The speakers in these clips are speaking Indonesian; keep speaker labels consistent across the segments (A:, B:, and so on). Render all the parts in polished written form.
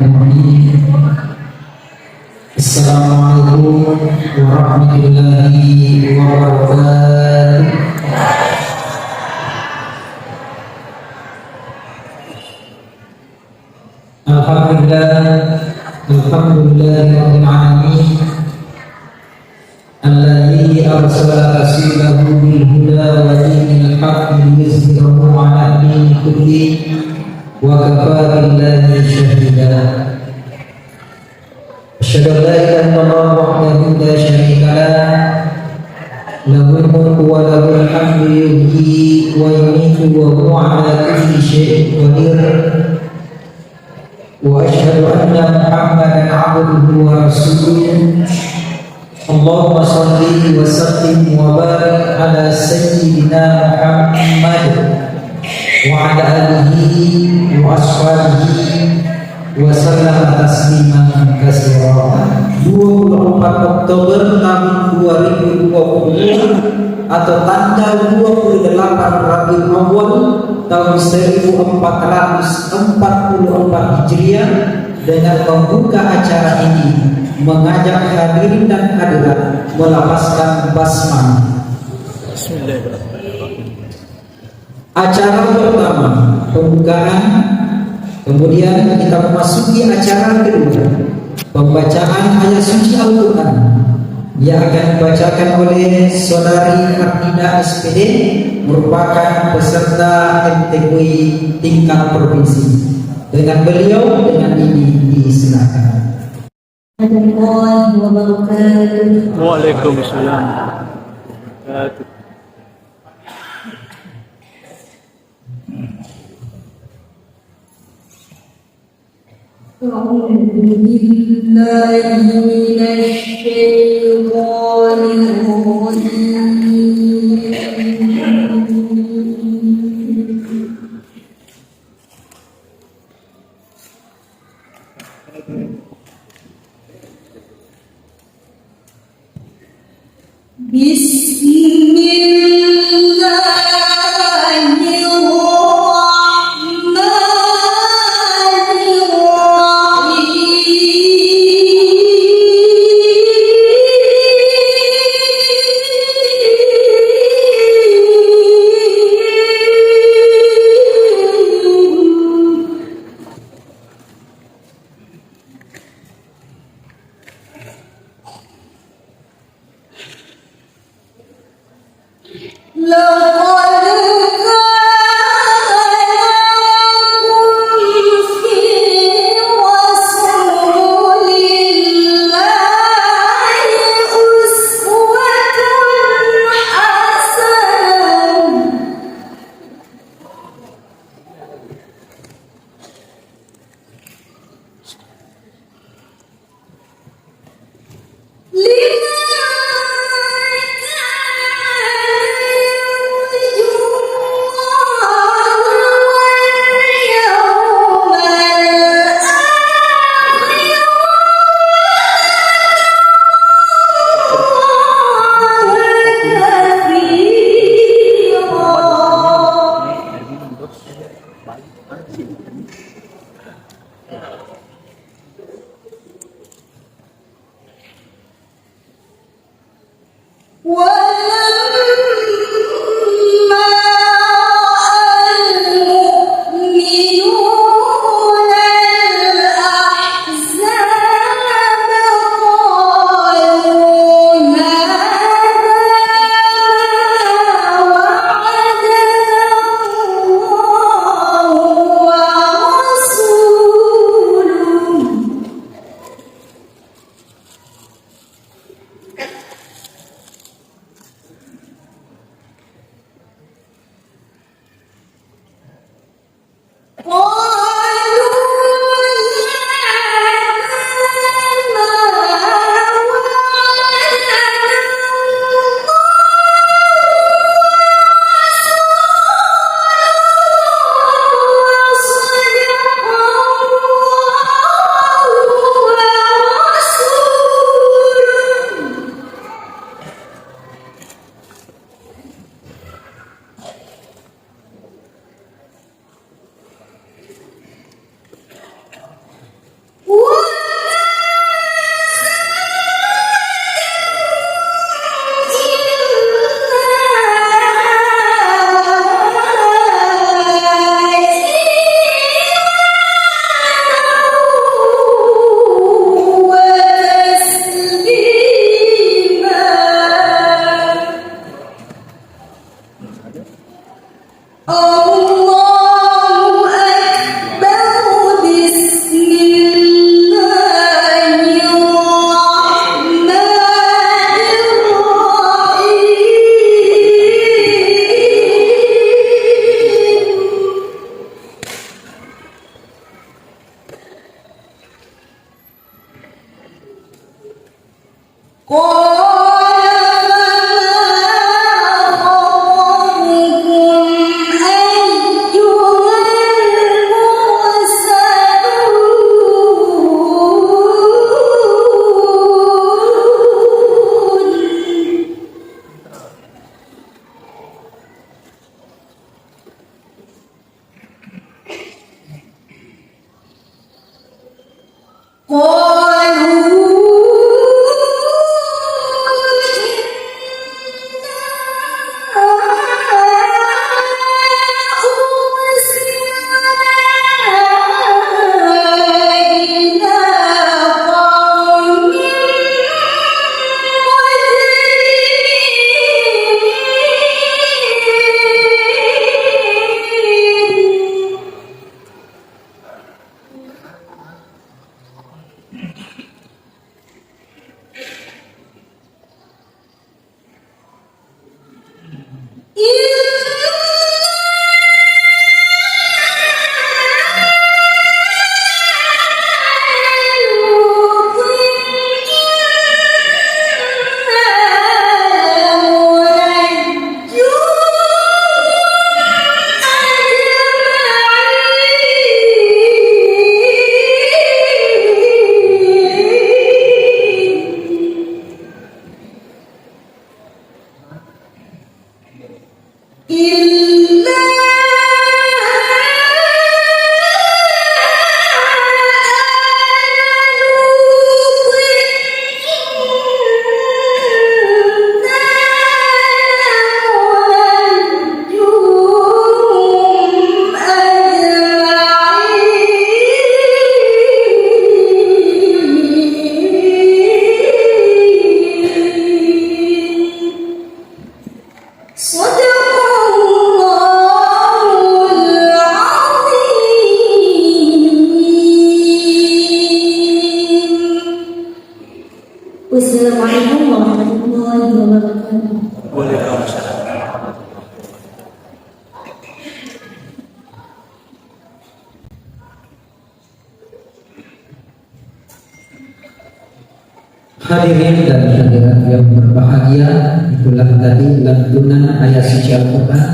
A: Bismillahirrahmanirrahim. Assalamualaikum warahmatullahi wabarakatuh. Alhamdulillahirabbil alamin. Alladzi arsala rasulahu bil huda wa dinil haqqi liyuzhirahu 'ala dini kulli wa kafa billahi shahida. Asyhadu an la ilaha illallah wahdahu la syarika lah, lahul mulku wa lahul hamdu yuhyi wa yumiitu wa huwa 'ala kulli syai'in qadir. Wa asyhadu anna Muhammadan 'abduhu wa rasuluh. Allahumma shalli wa sallim wa barik ala sayyidina Muhammad wa ala alihi wa ashabihi wa sallam tasliman katsira. 24 Oktober tahun 2020 atau tanggal 28 Rabiul Awal tahun 1444 Hijriah, dengan membuka acara ini mengajak hadirin dan hadirat melapaskan basmalah. Acara pertama pembukaan, kemudian kita memasuki acara kedua, pembacaan ayat suci Al-Quran yang akan dibacakan oleh Saudari Ardina SPD, merupakan peserta MTQI tingkat provinsi. Dengan beliau, dengan ini disilakan.
B: Waalaikumsalam.
C: أعوذ بالله من الشيطان الرجيم. Wassalamualaikum warahmatullahi wabarakatuh.
B: Waalaikumsalam.
A: Hadirin dan hadirat yang berbahagia, itulah tadi lantunan ayat suci Al-Quran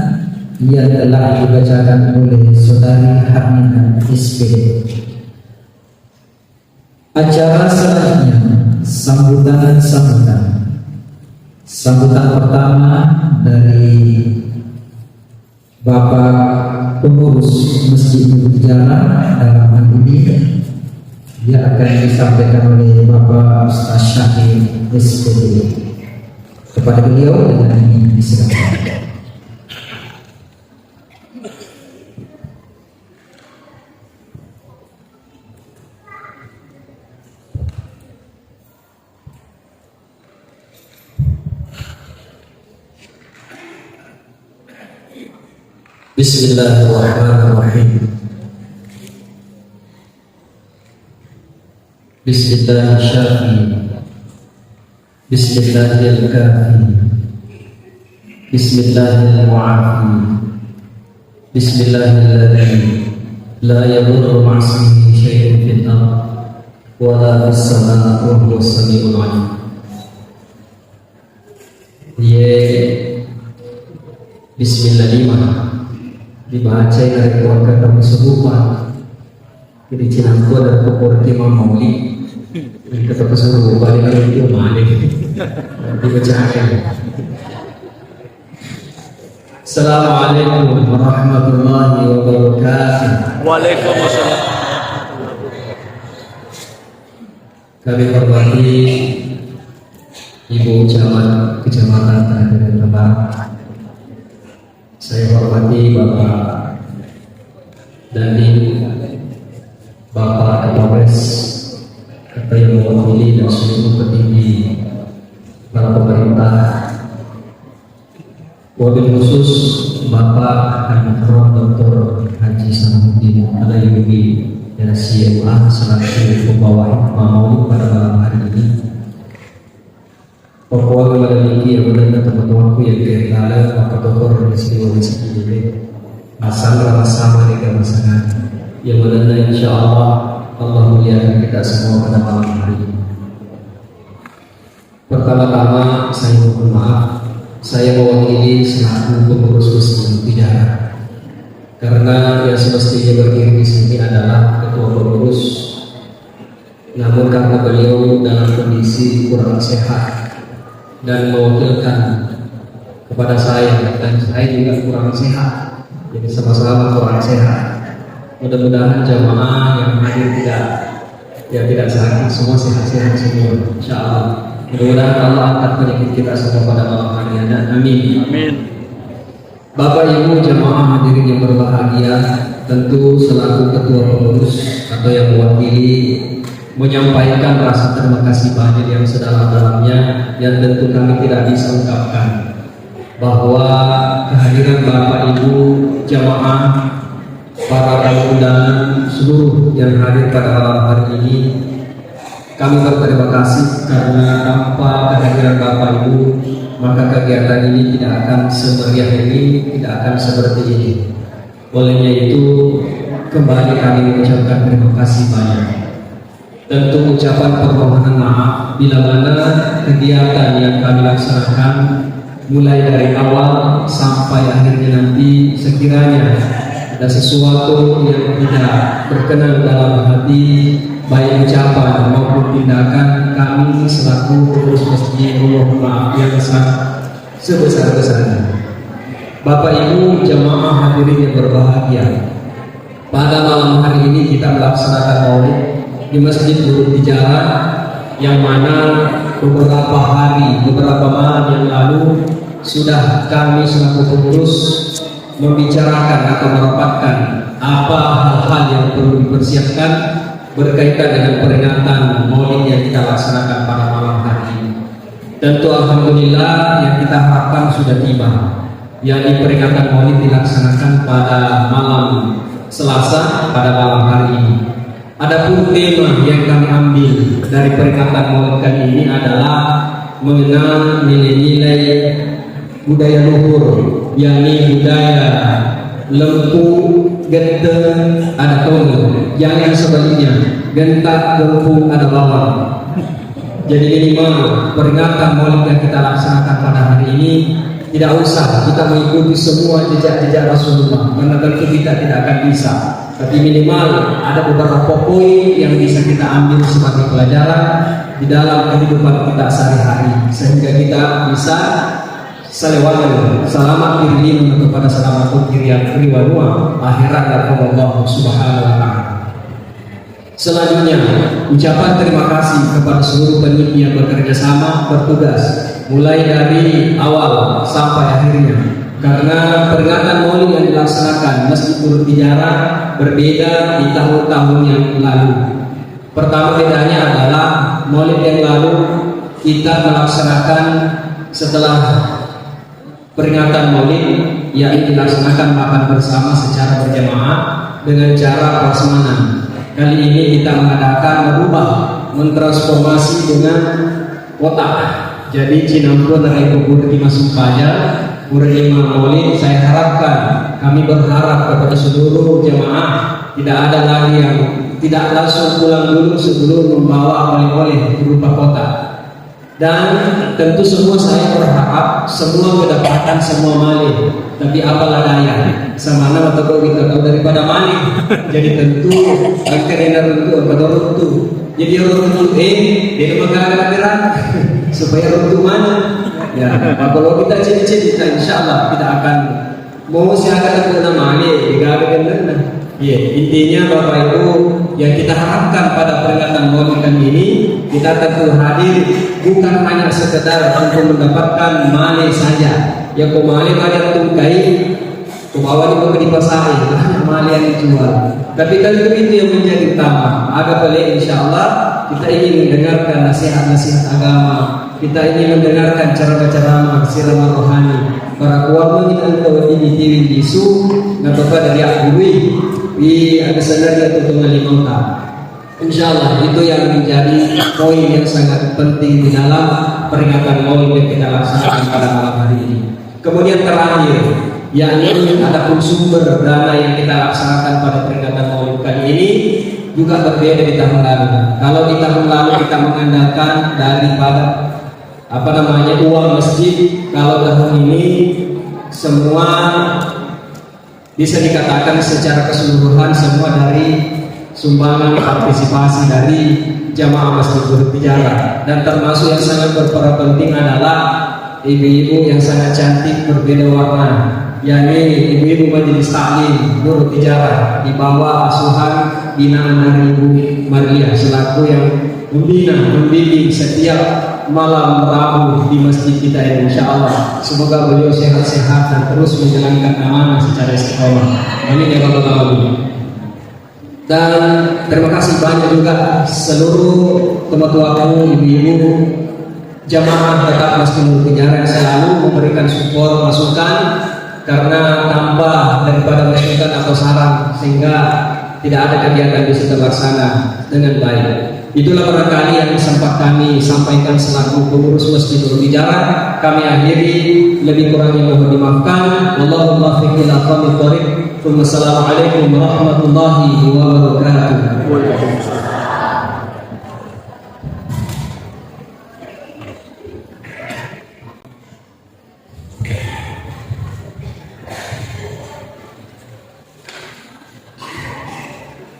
A: yang telah dibacakan oleh Saudari Hamina SPD. Acara selanjutnya sambutan pertama dari Bapak pengurus Masjid Jalan dalam hal ini, dia akan disampaikan oleh Bapak Ustaz Syahir SPD. Kepada beliau dengan ini disilakan. Bismillahirrahmanirrahim. Bismillahirrahmanirrahim. Bismillahirrahmanirrahim. Bismillahirrahmanirrahim. Bismillahirrahmanirrahim. La yadurru ma'asmihi syai'un fil ardh wa la fis samaa'i wa huwa as-sami'ul 'alim. Bismillahirrahmanirrahim. Dibaca dari keluarga kami semua. Jadi cinangku dan pokok timah mauli. Kita kesuruh balik lagi itu malik. Dibacakan. Assalamualaikum warahmatullahi wabarakatuh.
B: Waalaikumsalam.
A: Kami hormati Ibu Camat Kecamatan Tanah Rembang. Saya hormati Bapak Dandim, Bapak Kapolres, Ketua yang mewakili dan seluruh petinggi para pemerintah, wabil khusus Bapak Al-Mukarram Dr. Haji Sanahuddin Al-Ayyubi dan SIMA selaku pembawa hikmah maulid pada malam hari ini. Bahwa kepada diri yang benar teman-temanku yang dikatakan maka dokter istiwa ini masalah sama dengan masalah yang benar insya Allah Allah muliakan kita semua pada malam hari ini. Pertama Pertama-tama saya mohon maaf, saya mewakili selaku pengurus Masjid Tidara, karena yang semestinya berdiri di sini adalah ketua pengurus. Namun karena beliau dalam kondisi kurang sehat dan mewakilkan kepada saya, dan saya juga kurang sehat, jadi sama-sama kurang sehat. Mudah-mudahan jamaah yang hadir tidak sakit, semua sehat-sehat semua, insyaallah. Mudah-mudahan Allah angkat penyakit kita semua pada malam hari ini. Amin.
B: Amin.
A: Bapak Ibu jamaah hadirin yang berbahagia, tentu selaku ketua pengurus atau yang mewakili menyampaikan rasa terima kasih banyak yang sedalam-dalamnya, yang tentu kami tidak bisa ungkapkan, bahwa kehadiran Bapak Ibu jamaah, para tamu dan seluruh yang hadir pada malam hari ini, kami berterima kasih karena tanpa kehadiran Bapak Ibu maka kegiatan ini tidak akan semeriah ini, tidak akan seperti ini. Olehnya itu kembali kami mengucapkan terima kasih banyak. Tentu ucapan permohonan maaf bila mana kegiatan yang kami laksanakan mulai dari awal sampai akhirnya nanti sekiranya ada sesuatu yang tidak berkenan dalam hati, baik ucapan maupun tindakan, kami selaku pengurus masjid mohon maaf yang sebesar-besarnya. Bapak Ibu jamaah hadirin yang berbahagia, pada malam hari ini kita melaksanakan maulid di Masjid Nurul Tijarah, yang mana beberapa malam yang lalu sudah kami selaku pengurus membicarakan atau merapatkan apa hal-hal yang perlu dipersiapkan berkaitan dengan peringatan maulid yang kita laksanakan pada malam hari ini. Tentu alhamdulillah yang kita harapkan sudah tiba, yakni peringatan maulid dilaksanakan pada malam Selasa pada malam hari ini. Adapun tema yang kami ambil dari peringatan maulid kali ini adalah mengenal nilai-nilai budaya luhur, yakni budaya lempu, genteng, ada tongel. Jangan sebaliknya, gentak, lempu, ada bawang. Jadi minimal peringatan maulid yang kita laksanakan pada hari ini tidak usah kita mengikuti semua jejak-jejak Rasulullah, karena tentu kita tidak akan bisa. Tapi minimal ada beberapa poin yang bisa kita ambil sebagai pelajaran di dalam kehidupan kita sehari-hari, sehingga kita bisa salawat selamat diri kepada selamat kirian riwanua akhirat dan Allah Subhanahu wa taala. Selanjutnya ucapan terima kasih kepada seluruh panitia yang bekerja sama bertugas mulai dari awal sampai akhirnya, karena peringatan maulid yang dilaksanakan Masjid Nurul Tijarah berbeda di tahun-tahun yang lalu. Pertama bedanya adalah maulid yang lalu kita melaksanakan setelah peringatan maulid, yaitu dilaksanakan makan bersama secara berjamaah dengan cara prasmanan. Kali ini kita merubah, mentransformasi dengan kotak. Jadi Cinampur dari kubur di masuk pajak, Purnima maulid. Saya harapkan, kami berharap kepada seluruh jamaah tidak ada lagi yang tidak langsung pulang dulu sebelum membawa oleh-oleh berupa kotak. Dan tentu semua saya berharap semua mendapatkan semua malik. Tapi apalah daya, sama nama atau kita tahu daripada malik. Jadi tentu akhirnya tentu apa runtu. Jadi runtu dia mengangkat berat supaya runtu mana. Ya, kalau kita cerita insya Allah tidak akan mau siakan dengan malik digabungkan dengan. Ya, intinya Bapak Ibu yang kita harapkan pada peringatan maulid kali ini, kita tentu hadir bukan hanya sekedar untuk mendapatkan male saja. Ya kok male banyak tungkai, kebawa di pasar, hanya male yang dijual. Tapi tentu itu yang menjadi utama. Agak boleh insya Allah kita ingin mendengarkan nasihat-nasihat agama, kita ingin mendengarkan cara-cara ceramah rohani. Para kuat mengingat di TV isu, napa dari akui di ada sebenarnya tutupan lima. Insya Allah itu yang menjadi poin yang sangat penting di dalam peringatan maulid yang kita laksanakan pada malam hari ini. Kemudian terakhir, yakni ada sumber dana yang kita laksanakan pada peringatan maulid kali ini juga berbeda di tahun lalu. Kalau di tahun lalu kita mengandalkan daripada uang masjid kalau tahun ini semua bisa dikatakan secara keseluruhan semua dari sumbangan partisipasi dari jamaah Masjid Nurul Tijarah, dan termasuk yang sangat berperan penting adalah ibu-ibu yang sangat cantik berbeda warna, yakni ibu-ibu Majelis Taklim Nurul Tijarah di bawah asuhan binaan dari Ibu Maria selaku yang membimbing setiap malam Rabu di masjid kita ini, insya Allah. Semoga beliau sehat-sehat dan terus menjalankan amanah secara istiqomah. Amin ya rabbal alamin. Dan terima kasih banyak juga seluruh teman-temanku, ibu-ibu jamaah tetap Masjid Nurul Tijarah yang selalu memberikan support masukan, karena tanpa daripada masukan atau saran sehingga tidak ada kegiatan bisa terlaksana dengan baik. Itulah barangkali yang sempat kami sampaikan selaku pengurus Masjid Nurul Tijarah. Kami akhiri, lebih kurangnya mohon dimaafkan. Wallahu muwaffiq ila aqwamit thoriq. Wassalamualaikum warahmatullahi wabarakatuh.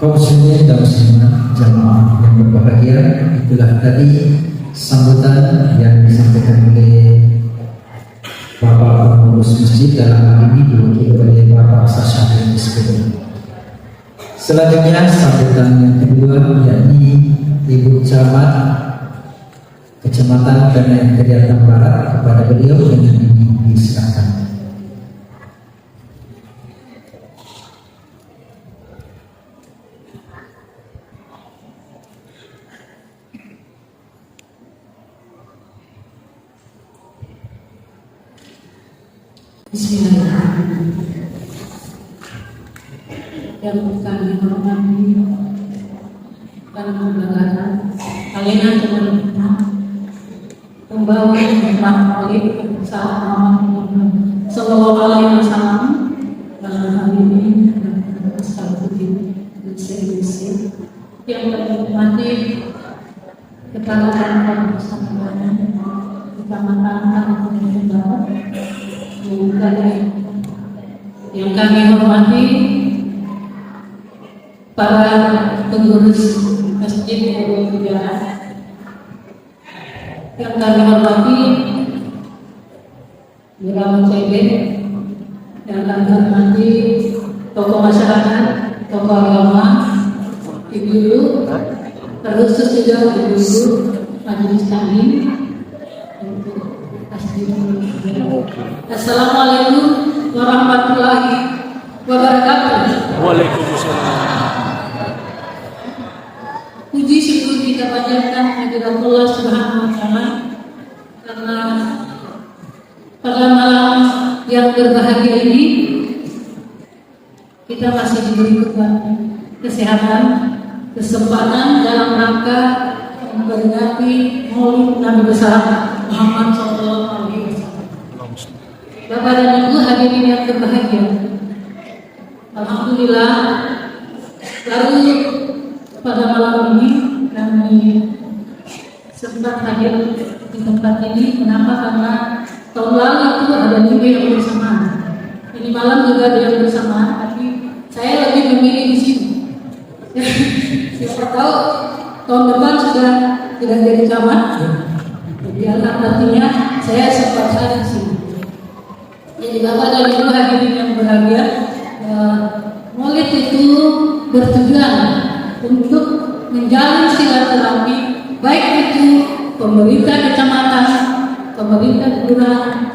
D: Kaum muslimin dan muslimat jamaah yang berbahagia, itulah tadi sambutan yang disampaikan oleh Bapak pengurus masjid dalam hal ini diwakili oleh Bapak Syahril SPDI. Selanjutnya sambutan yang kedua yakni Ibu Camat Kecamatan Danau Kediatan Barat, kepada beliau dengan ini disilakan.
C: Bismillahirrahmanirrahim. Yang kami hormati dan membanggakan kalian teman-teman membawa rahmat Muhammad Sallallahu Alaihi Wasallam dalam hal ini Astagfirullahaladzim dan serius yang menikmati kekalahan bersama kecamatan yang kami hormati para pengurus Masjid Nurul Tijarah, yang kami hormati Lurah CB, yang kami hormati tokoh masyarakat, tokoh agama, ibu-ibu, terkhusus juga ibu-ibu Majelis Taklim. Assalamualaikum warahmatullahi wabarakatuh.
B: Waalaikumsalam.
C: Puji syukur kita panjatkan kehadirat Allah Subhanahu wa taala, karena pada malam yang berbahagia ini kita masih diberi kesehatan, kesempatan dalam rangka memperingati Maulid Nabi besar Muhammad Sallallahu Alaihi Wasallam. Bapak dan Ibu hadirin yang berbahagia, alhamdulillah baru pada malam ini kami sempat hadir di tempat ini. Kenapa? Karena tahun lalu itu ada juga yang bersamaan. Ini malam juga ada yang bersamaan, tapi saya lebih memilih di sini. Siapa tahu tahun depan sudah tidak jadi camat. Jadi artinya saya sempat hadir di sini. Jadi Bapak dan Ibu hadirin yang berbahagia, Maulid itu bertujuan untuk menjalin silaturahmi, baik itu pemerintah kecamatan, pemerintah kelurahan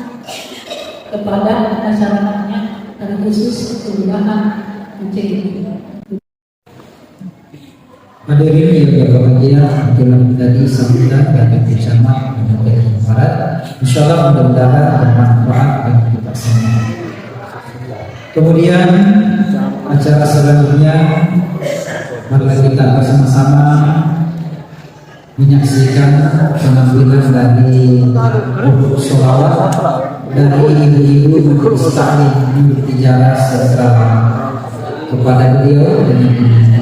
C: kepada masyarakatnya, terkhusus kelurahan Mencegah.
D: Hadirin yang berbahagia, itulah tadi sambutan dari Camat Danau Kediatan Barat. Insyaallah mudah-mudahan bermanfaat bagi kita semua. Kemudian acara selanjutnya, mari kita bersama-sama menyaksikan penampilan dari buku sholawat dari ibu-ibu Majelis Taklim Nurul Tijarah secara kepada beliau dengan ini.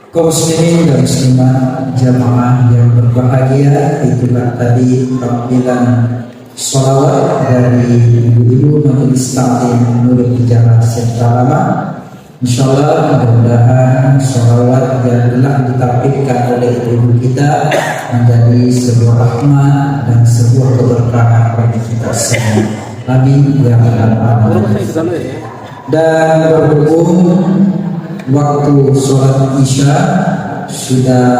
A: Kaum muslimin dan muslimat jamaah yang berbahagia, itulah tadi tampilan sholawat dari ibu-ibu Majelis Taklim Nurul Hijarat Sentralama. Insyaallah mudah-mudahan sholawat yang telah ditampilkan oleh ibu kita menjadi sebuah rahmat dan sebuah keberkahan bagi kita semua. Amin ya rabbal alamin. Dan berhubung waktu sholat isya sudah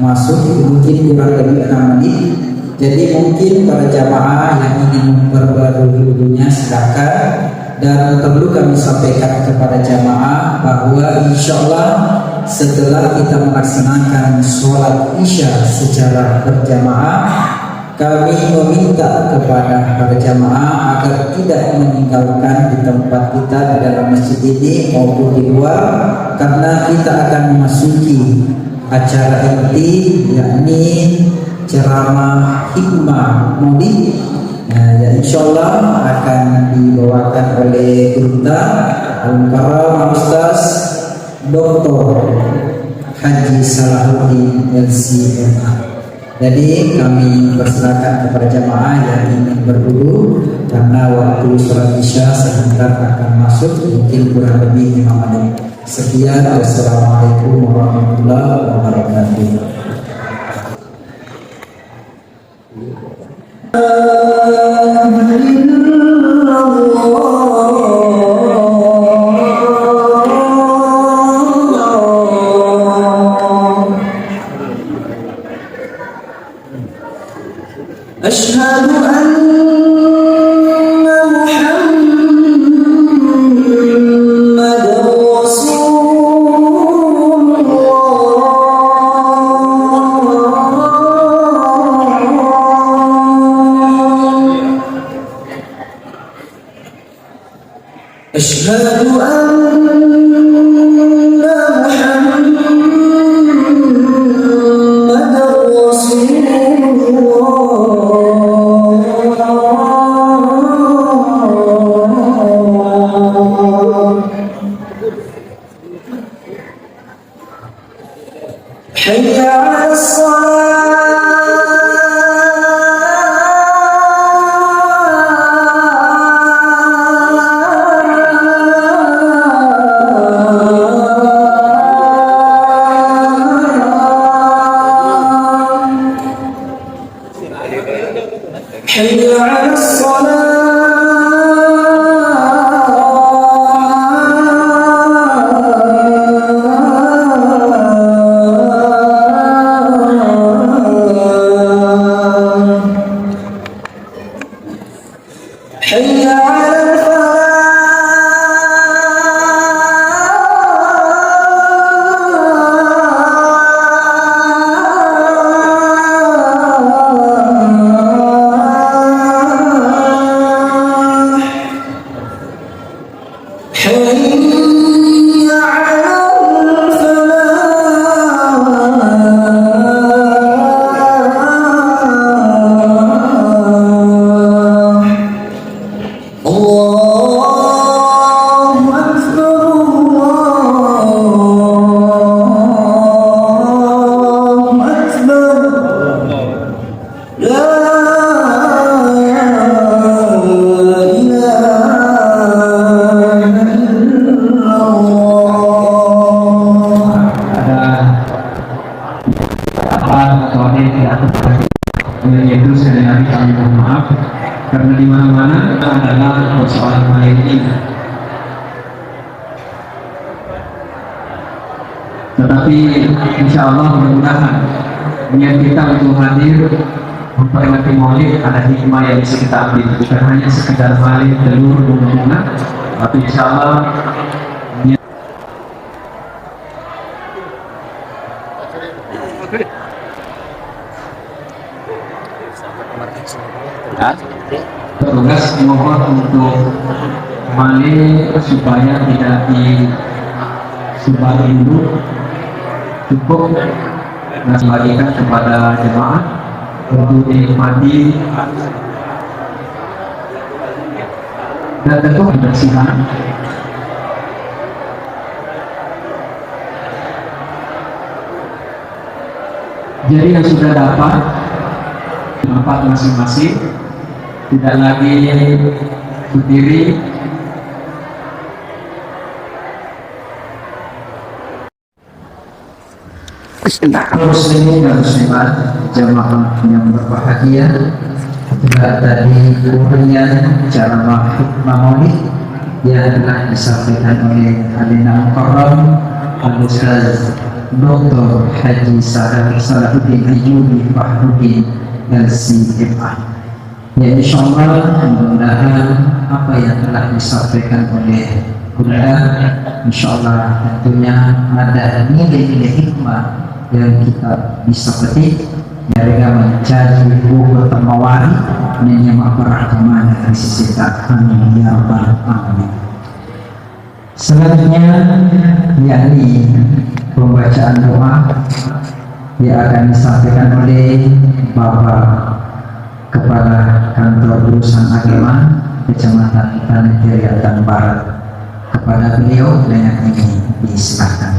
A: masuk, mungkin kurang lebih 6 menit. Jadi mungkin para jamaah yang ingin memperbarui wudunya silakan. Dan perlu kami sampaikan kepada jamaah bahwa insya Allah setelah kita melaksanakan sholat isya secara berjamaah, kami meminta kepada para jamaah agar tidak meninggalkan di tempat kita di dalam masjid ini maupun di luar, karena kita akan memasuki acara inti, yakni ceramah hikmah maulid. Ya insyaallah akan dibawakan oleh Gurunda Al-Mukarram Ustaz Dr. Haji Salahuddin LCMA. Jadi kami persilakan kepada jamaah yang ingin berwudu, karena waktu sholat isya sebentar akan masuk, mungkin kurang lebih 5 menit. Sekian, wassalamualaikum warahmatullahi wabarakatuh.
E: أشهد أن محمدًا رسول الله. أشهد أن محمدًا رسول حي على الصلاة حي على حي على الفلاح حي على الفلاح. الله أكبر الله أكبر لا إله إلا الله.
F: Yaitu sekali lagi kami mohon maaf karena di mana-mana adalah persoalan lain ini. Tetapi insya Allah mudah-mudahan niat kita untuk hadir memperingati Maulid ada hikmah yang bisa kita ambil, bukan hanya sekedar balik telur bunga, tapi insya Allah petugas mohon untuk kembali supaya tidak disebar dulu, cukup dibagikan kepada jemaah untuk dinikmati dan tentu kebersihan. Jadi yang sudah dapat tempat masing-masing, tidak lagi berdiri.
D: Muslimin dan muslimat jamaah yang berbahagia, itulah tadi uraian cara maulid yang telah disampaikan oleh Alina Mukarram Al-Ustaz Dr. Haji Salahuddin Ayyubi Fahruddin LCMA. Ya, insyaallah mudah-mudahan apa yang telah disampaikan oleh Bunda, insyaallah tentunya ada nilai-nilai hikmah yang kita bisa petik dari mencari buku termawari menyemak beragama dari sisi Tuhan ya Rabbal Alamin. Selanjutnya yakni pembacaan doa yang akan disampaikan oleh Bapak Kepala Kantor Urusan Agama Kecamatan Tanah Teriatan Barat. Kepada beliau dengan ini disilakan.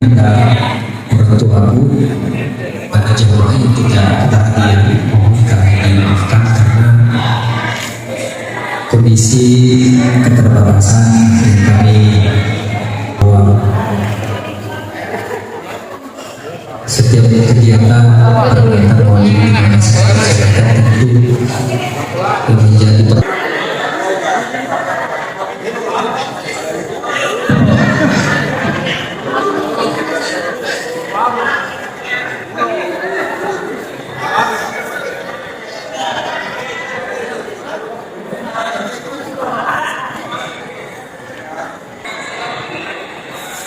A: Orang tuaku, pada jemaah yang tidak terhadiri, mohon kami dimaafkan karena kondisi keterbatasan yang kami bawa. Setiap kegiatan permintaan wajib dengan segala tentu menjadi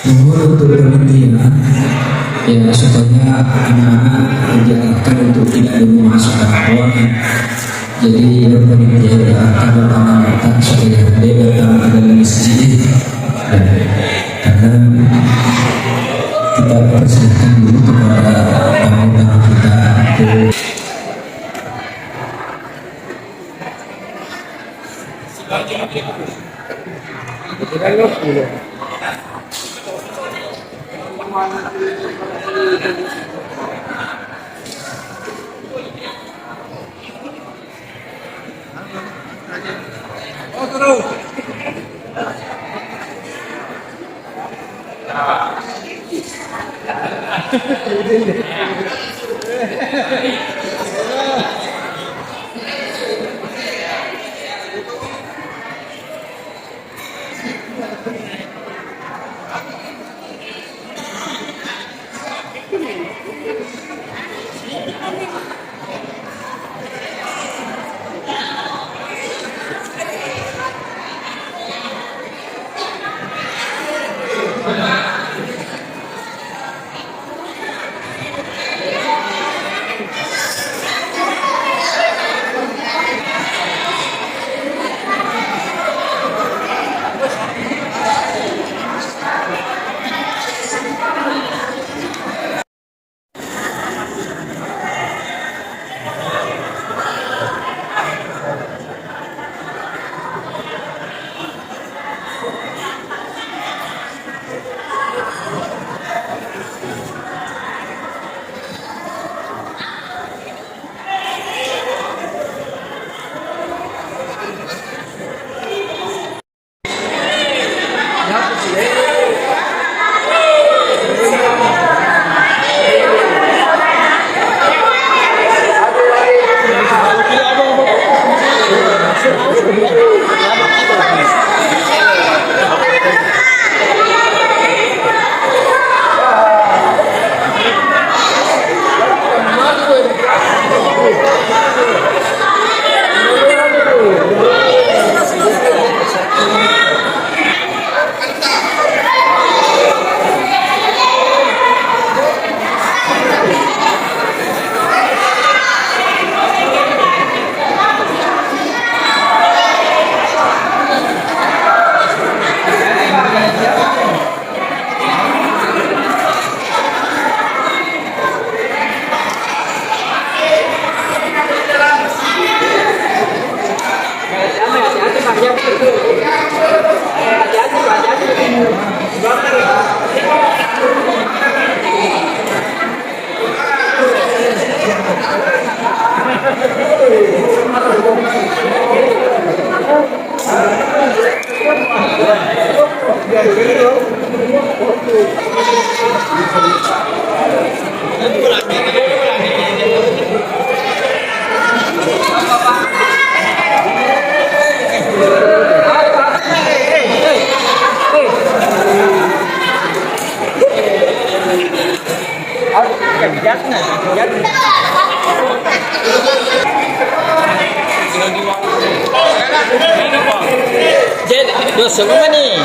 A: mohon untuk pengertian ya, supaya anak-anak diarahkan untuk tidak dulu masuk ke awal. Jadi pengertian diarahkan pertama datang supaya dia datang ada di masjid, karena
D: persilahkan dulu kepada tamu-tamu kita untuk
B: Semua nih.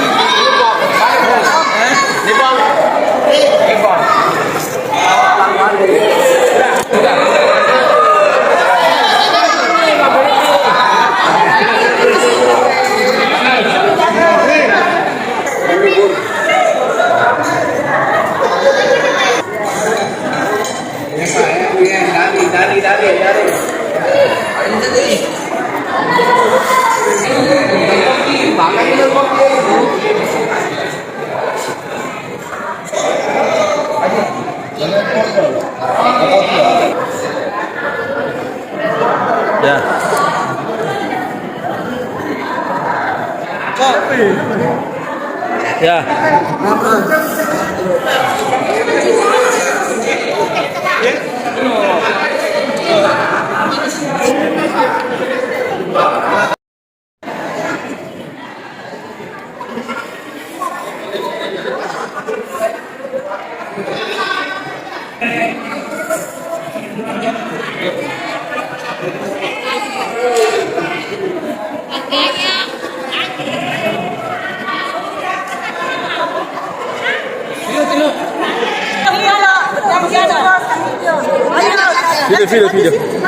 B: Ya. Ya. Video.